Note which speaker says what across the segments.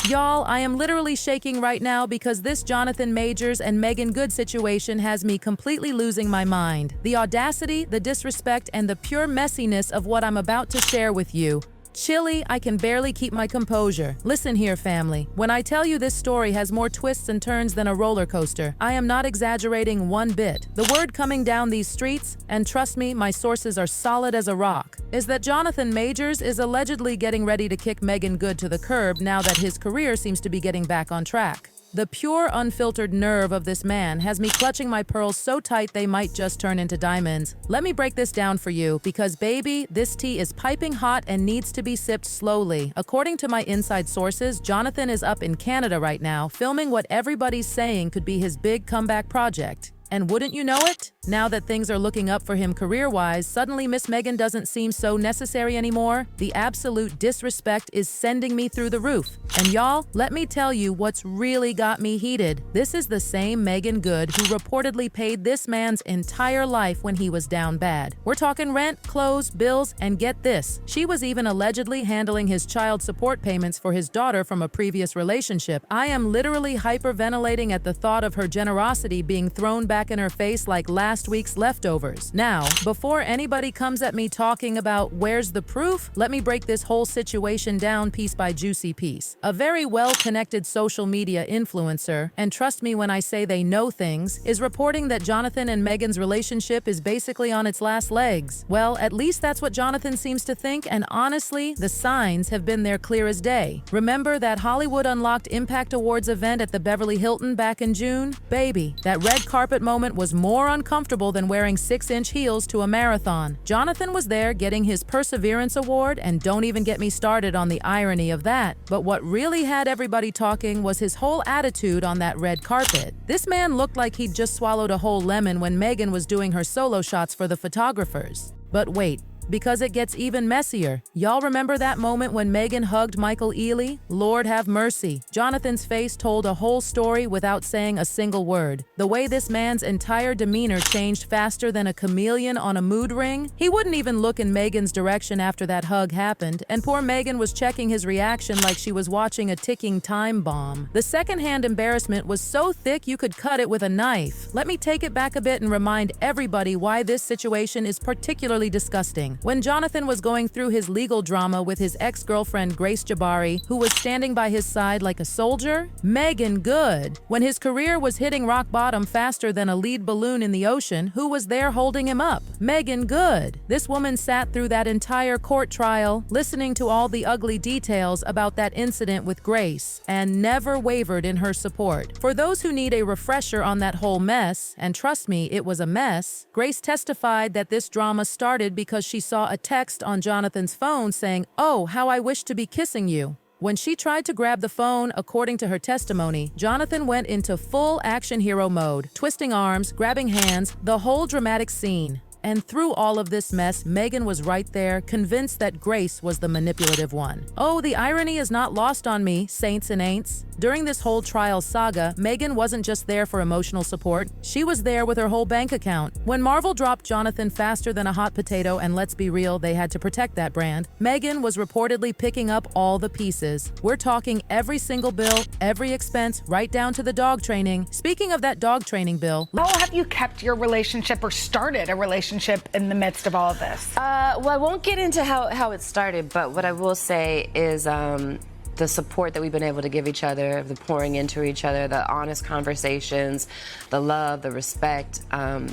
Speaker 1: Y'all, I am literally shaking right now because this Jonathan Majors and Meagan Good situation has me completely losing my mind. The audacity, the disrespect, and the pure messiness of what I'm about to share with you. Chilly, I can barely keep my composure. Listen here, family. When I tell you this story has more twists and turns than a roller coaster, I am not exaggerating one bit. The word coming down these streets, and trust me, my sources are solid as a rock, is that Jonathan Majors is allegedly getting ready to kick Meagan Good to the curb now that his career seems to be getting back on track. The pure, unfiltered nerve of this man has me clutching my pearls so tight they might just turn into diamonds. Let me break this down for you, because baby, this tea is piping hot and needs to be sipped slowly. According to my inside sources, Jonathan is up in Canada right now, filming what everybody's saying could be his big comeback project. And wouldn't you know it? Now that things are looking up for him career-wise, suddenly Miss Meagan doesn't seem so necessary anymore. The absolute disrespect is sending me through the roof. And y'all, let me tell you what's really got me heated. This is the same Meagan Good who reportedly paid this man's entire life when he was down bad. We're talking rent, clothes, bills, and get this, she was even allegedly handling his child support payments for his daughter from a previous relationship. I am literally hyperventilating at the thought of her generosity being thrown back in her face like last week's leftovers. Now, before anybody comes at me talking about where's the proof, let me break this whole situation down piece by juicy piece. A very well-connected social media influencer, and trust me when I say they know things, is reporting that Jonathan and Meagan's relationship is basically on its last legs. Well, at least that's what Jonathan seems to think, and honestly, the signs have been there clear as day. Remember that Hollywood Unlocked Impact Awards event at the Beverly Hilton back in June? Baby, that red carpet moment was more uncomfortable than wearing 6-inch heels to a marathon. Jonathan was there getting his Perseverance Award, and don't even get me started on the irony of that. But what really had everybody talking was his whole attitude on that red carpet. This man looked like he'd just swallowed a whole lemon when Meagan was doing her solo shots for the photographers. But wait, because it gets even messier. Y'all remember that moment when Meagan hugged Michael Ealy? Lord have mercy. Jonathan's face told a whole story without saying a single word. The way this man's entire demeanor changed faster than a chameleon on a mood ring. He wouldn't even look in Meagan's direction after that hug happened, and poor Meagan was checking his reaction like she was watching a ticking time bomb. The secondhand embarrassment was so thick you could cut it with a knife. Let me take it back a bit and remind everybody why this situation is particularly disgusting. When Jonathan was going through his legal drama with his ex-girlfriend Grace Jabari, who was standing by his side like a soldier, Meagan Good. When his career was hitting rock bottom faster than a lead balloon in the ocean, who was there holding him up? Meagan Good. This woman sat through that entire court trial, listening to all the ugly details about that incident with Grace, and never wavered in her support. For those who need a refresher on that whole mess, and trust me, it was a mess, Grace testified that this drama started because she saw a text on Jonathan's phone saying, "Oh, how I wish to be kissing you." When she tried to grab the phone, according to her testimony, Jonathan went into full action hero mode, twisting arms, grabbing hands, the whole dramatic scene. And through all of this mess, Meagan was right there, convinced that Grace was the manipulative one. Oh, the irony is not lost on me, saints and ain'ts. During this whole trial saga, Meagan wasn't just there for emotional support, she was there with her whole bank account. When Marvel dropped Jonathan faster than a hot potato, and let's be real, they had to protect that brand, Meagan was reportedly picking up all the pieces. We're talking every single bill, every expense, right down to the dog training. Speaking of that dog training bill,
Speaker 2: how have you kept your relationship or started a relationship in the midst of all of this?
Speaker 3: Well, I won't get into how it started, but what I will say is the support that we've been able to give each other, the pouring into each other, the honest conversations, the love, the respect,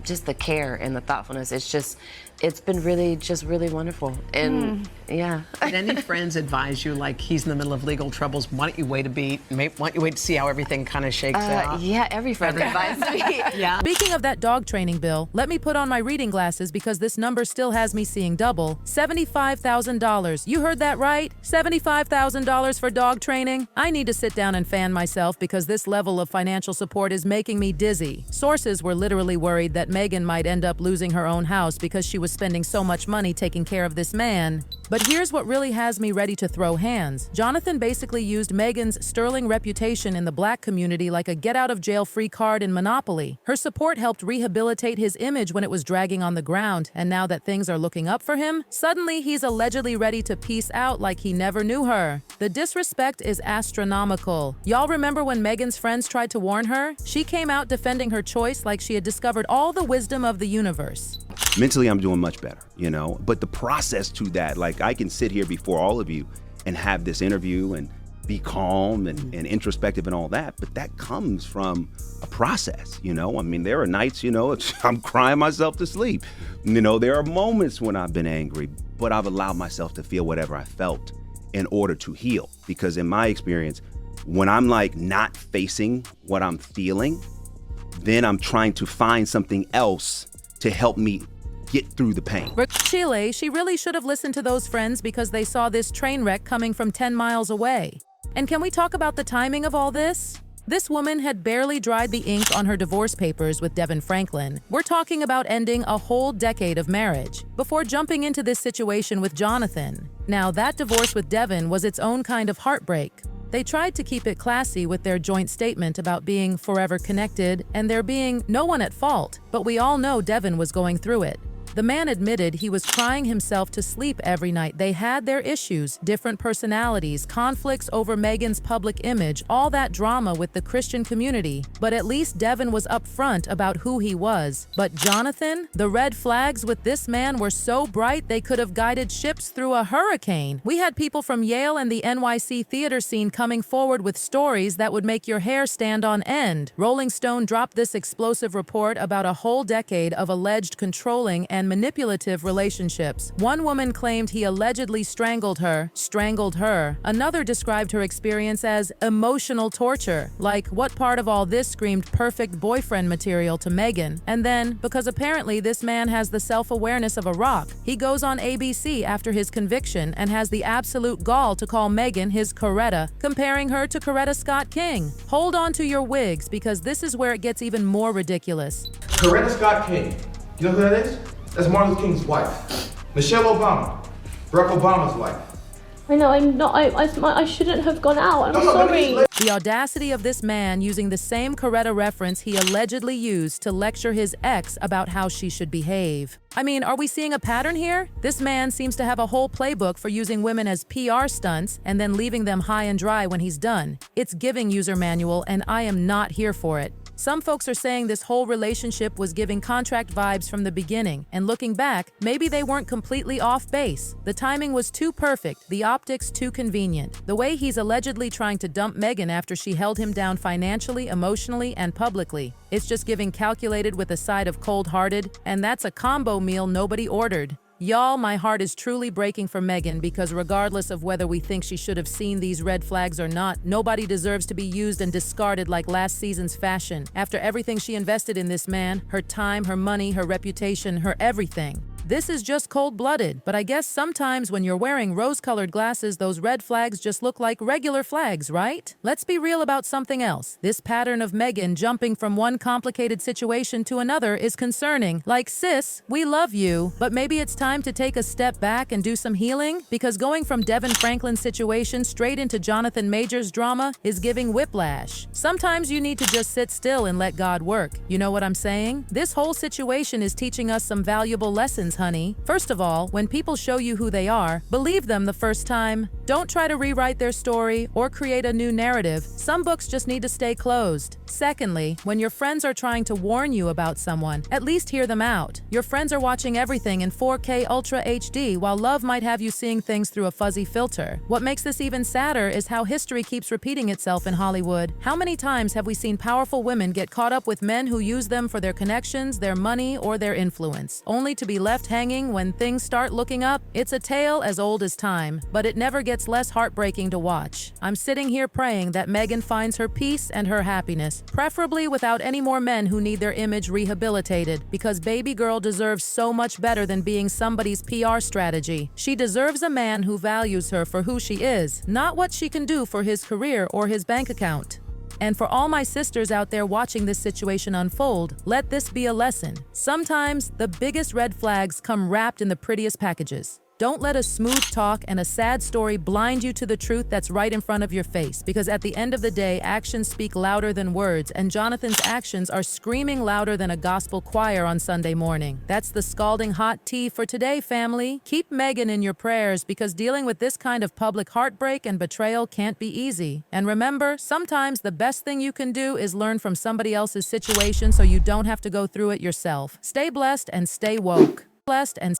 Speaker 3: just the care and the thoughtfulness. It's been really wonderful. And yeah.
Speaker 4: Did any friends advise you, like, he's in the middle of legal troubles, why don't you wait a beat? Why don't you wait to see how everything kind of shakes out?
Speaker 3: Yeah, every friend advised me.
Speaker 4: Yeah.
Speaker 1: Speaking of that dog training bill, let me put on my reading glasses because this number still has me seeing double. $75,000. You heard that right? $75,000 for dog training? I need to sit down and fan myself because this level of financial support is making me dizzy. Sources were literally worried that Meagan might end up losing her own house because she was was spending so much money taking care of this man. But here's what really has me ready to throw hands. Jonathan basically used Meagan's sterling reputation in the black community like a get-out-of-jail-free card in Monopoly. Her support helped rehabilitate his image when it was dragging on the ground, and now that things are looking up for him, suddenly he's allegedly ready to peace out like he never knew her. The disrespect is astronomical. Y'all remember when Meagan's friends tried to warn her? She came out defending her choice like she had discovered all the wisdom of the universe.
Speaker 5: Mentally, I'm doing much better, but the process to that, like I can sit here before all of you and have this interview and be calm and introspective and all that, but that comes from a process, I mean, there are nights, I'm crying myself to sleep. There are moments when I've been angry, but I've allowed myself to feel whatever I felt in order to heal. Because in my experience, when I'm like not facing what I'm feeling, then I'm trying to find something else to help me get through the pain.
Speaker 1: Chile, she really should have listened to those friends because they saw this train wreck coming from 10 miles away. And can we talk about the timing of all this? This woman had barely dried the ink on her divorce papers with Devin Franklin. We're talking about ending a whole decade of marriage before jumping into this situation with Jonathan. Now, that divorce with Devin was its own kind of heartbreak. They tried to keep it classy with their joint statement about being forever connected and there being no one at fault, but we all know Devin was going through it. The man admitted he was crying himself to sleep every night. They had their issues, different personalities, conflicts over Meagan's public image, all that drama with the Christian community. But at least Devin was upfront about who he was. But Jonathan? The red flags with this man were so bright they could have guided ships through a hurricane. We had people from Yale and the NYC theater scene coming forward with stories that would make your hair stand on end. Rolling Stone dropped this explosive report about a whole decade of alleged controlling and manipulative relationships. One woman claimed he allegedly strangled her. Another described her experience as emotional torture. Like, what part of all this screamed perfect boyfriend material to Meagan? And then, because apparently this man has the self-awareness of a rock, he goes on ABC after his conviction and has the absolute gall to call Meagan his Coretta, comparing her to Coretta Scott King. Hold on to your wigs, because this is where it gets even more ridiculous.
Speaker 6: Coretta Scott King. You know who that is? That's Martin Luther King's wife. Michelle Obama. Barack Obama's wife.
Speaker 7: I know, I'm not, I shouldn't have gone out, I'm sorry.
Speaker 1: The audacity of this man using the same Coretta reference he allegedly used to lecture his ex about how she should behave. I mean, are we seeing a pattern here? This man seems to have a whole playbook for using women as PR stunts and then leaving them high and dry when he's done. It's giving user manual, and I am not here for it. Some folks are saying this whole relationship was giving contract vibes from the beginning, and looking back, maybe they weren't completely off base. The timing was too perfect, the optics too convenient. The way he's allegedly trying to dump Meagan after she held him down financially, emotionally, and publicly. It's just giving calculated with a side of cold-hearted, and that's a combo meal nobody ordered. Y'all, my heart is truly breaking for Meagan because regardless of whether we think she should have seen these red flags or not, nobody deserves to be used and discarded like last season's fashion. After everything she invested in this man, her time, her money, her reputation, her everything. This is just cold-blooded, but I guess sometimes when you're wearing rose-colored glasses, those red flags just look like regular flags, right? Let's be real about something else. This pattern of Meagan jumping from one complicated situation to another is concerning. Like, sis, we love you, but maybe it's time to take a step back and do some healing? Because going from Devin Franklin's situation straight into Jonathan Majors' drama is giving whiplash. Sometimes you need to just sit still and let God work. You know what I'm saying? This whole situation is teaching us some valuable lessons, honey. First of all, when people show you who they are, believe them the first time. Don't try to rewrite their story or create a new narrative. Some books just need to stay closed. Secondly, when your friends are trying to warn you about someone, at least hear them out. Your friends are watching everything in 4K Ultra HD while love might have you seeing things through a fuzzy filter. What makes this even sadder is how history keeps repeating itself in Hollywood. How many times have we seen powerful women get caught up with men who use them for their connections, their money, or their influence, only to be left hanging when things start looking up? It's a tale as old as time, but it never gets less heartbreaking to watch. I'm sitting here praying that Meagan finds her peace and her happiness, preferably without any more men who need their image rehabilitated, because baby girl deserves so much better than being somebody's PR strategy. She deserves a man who values her for who she is, not what she can do for his career or his bank account. And for all my sisters out there watching this situation unfold, let this be a lesson. Sometimes the biggest red flags come wrapped in the prettiest packages. Don't let a smooth talk and a sad story blind you to the truth that's right in front of your face, because at the end of the day, actions speak louder than words, and Jonathan's actions are screaming louder than a gospel choir on Sunday morning. That's the scalding hot tea for today, family. Keep Meagan in your prayers, because dealing with this kind of public heartbreak and betrayal can't be easy. And remember, sometimes the best thing you can do is learn from somebody else's situation so you don't have to go through it yourself. Stay blessed and stay woke. Blessed and